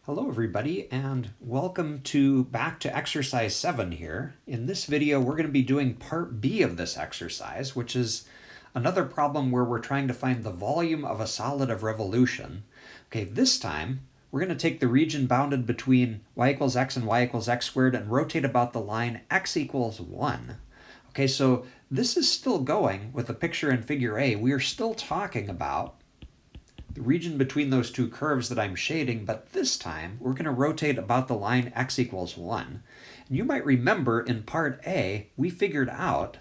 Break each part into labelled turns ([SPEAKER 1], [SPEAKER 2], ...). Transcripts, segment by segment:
[SPEAKER 1] Hello everybody, and welcome back to exercise 7 here. In this video we're going to be doing part B of this exercise, which is another problem where we're trying to find the volume of a solid of revolution. Okay, this time we're going to take the region bounded between y equals x and y equals x squared and rotate about the line x equals 1. Okay, so this is still going with the picture in figure A. We are still talking about the region between those two curves that I'm shading, but this time we're going to rotate about the line x equals 1. And you might remember in part A, we figured out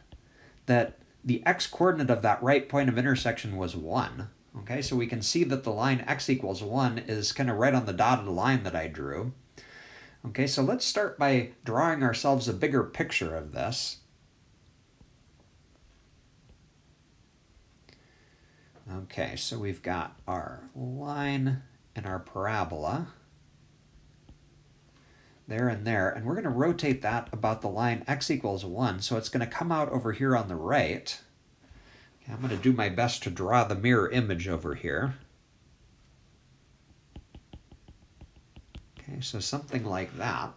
[SPEAKER 1] that the x-coordinate of that right point of intersection was 1. Okay, so we can see that the line x equals 1 is kind of right on the dotted line that I drew. Okay, so let's start by drawing ourselves a bigger picture of this. Okay, so we've got our line and our parabola there and there, and we're going to rotate that about the line x equals 1, so it's going to come out over here on the right. Okay, I'm going to do my best to draw the mirror image over here. Okay, so something like that.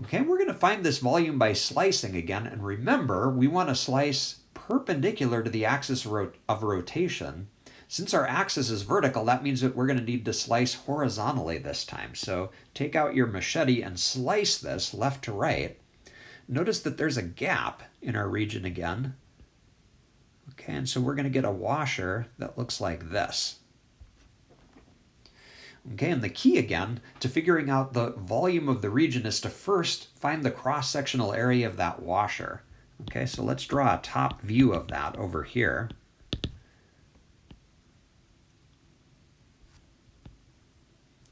[SPEAKER 1] Okay, we're going to find this volume by slicing again, and remember, we want to slice perpendicular to the axis of rotation. Since our axis is vertical, that means that we're going to need to slice horizontally this time. So take out your machete and slice this left to right. Notice that there's a gap in our region again. Okay, and so we're going to get a washer that looks like this. Okay, and the key again to figuring out the volume of the region is to first find the cross-sectional area of that washer. Okay, so let's draw a top view of that over here.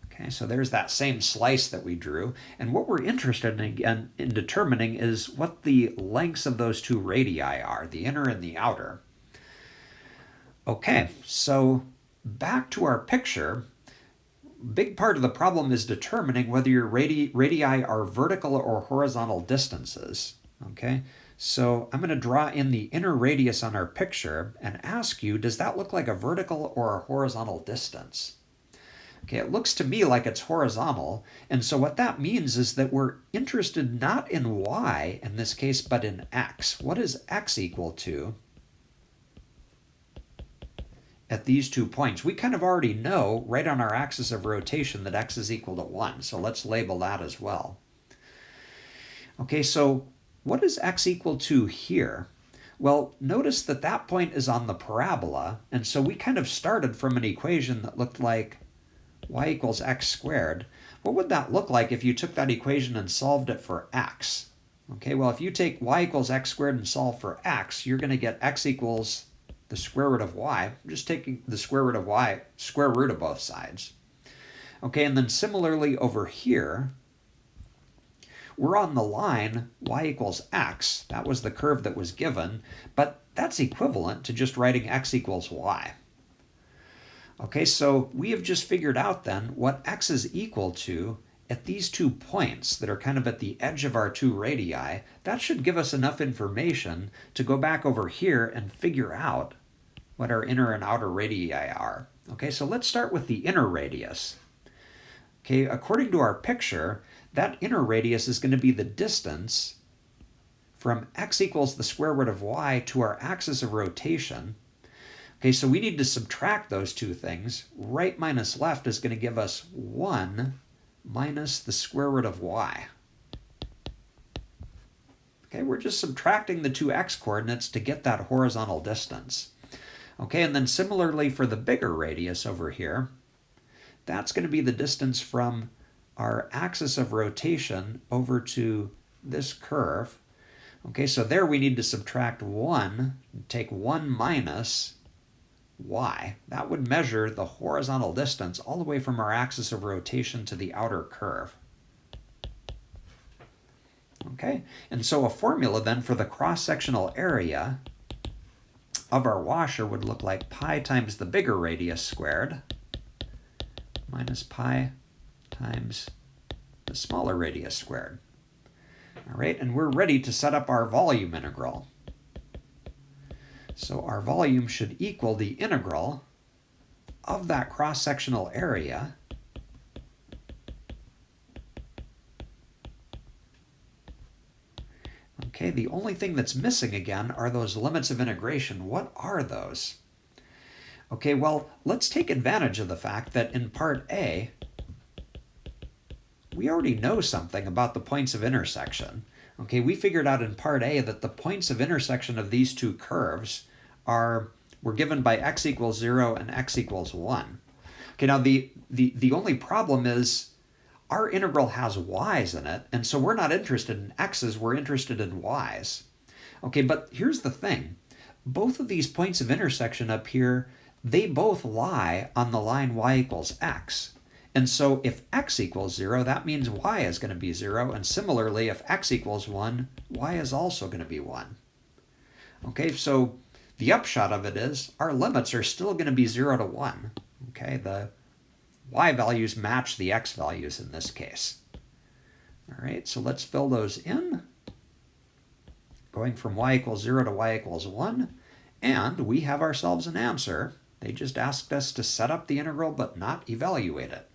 [SPEAKER 1] Okay, so there's that same slice that we drew. And what we're interested in again in determining is what the lengths of those two radii are, the inner and the outer. Okay, so back to our picture. Big part of the problem is determining whether your radii are vertical or horizontal distances. Okay, so I'm going to draw in the inner radius on our picture and ask you, does that look like a vertical or a horizontal distance? Okay, it looks to me like it's horizontal, and so what that means is that we're interested not in y in this case, but in x. What is x equal to at these 2 points? We kind of already know right on our axis of rotation that x is equal to 1, so let's label that as well. Okay, so what is x equal to here? Well, notice that that point is on the parabola, and so we kind of started from an equation that looked like y equals x squared. What would that look like if you took that equation and solved it for x? Okay, well, if you take y equals x squared and solve for x, you're going to get x equals the square root of y. I'm just taking the square root of y, square root of both sides. Okay, and then similarly over here, we're on the line y equals x. That was the curve that was given, but that's equivalent to just writing x equals y. Okay, so we have just figured out then what x is equal to at these 2 points that are kind of at the edge of our two radii. That should give us enough information to go back over here and figure out what our inner and outer radii are. Okay, so let's start with the inner radius. Okay, according to our picture, that inner radius is going to be the distance from x equals the square root of y to our axis of rotation. Okay, so we need to subtract those two things. Right minus left is going to give us 1 minus the square root of y. Okay, we're just subtracting the two x coordinates to get that horizontal distance. Okay, and then similarly for the bigger radius over here, that's going to be the distance from our axis of rotation over to this curve. Okay, so there we need to subtract 1, take 1 minus y. That would measure the horizontal distance all the way from our axis of rotation to the outer curve. Okay, and so a formula then for the cross-sectional area of our washer would look like pi times the bigger radius squared minus pi times the smaller radius squared. All right, and we're ready to set up our volume integral. So our volume should equal the integral of that cross-sectional area Okay, the only thing that's missing again are those limits of integration. What are those? Okay, well, let's take advantage of the fact that in part A, we already know something about the points of intersection. Okay, we figured out in part A that the points of intersection of these two curves were given by x equals 0 and x equals 1. Okay, now the only problem is our integral has y's in it, and so we're not interested in x's, we're interested in y's. Okay, but here's the thing. Both of these points of intersection up here, they both lie on the line y equals x. And so if x equals 0, that means y is going to be 0. And similarly, if x equals 1, y is also going to be 1. Okay, so the upshot of it is our limits are still going to be 0 to 1. Okay, the y values match the x values in this case. All right, so let's fill those in. Going from y equals 0 to y equals 1. And we have ourselves an answer. They just asked us to set up the integral but not evaluate it.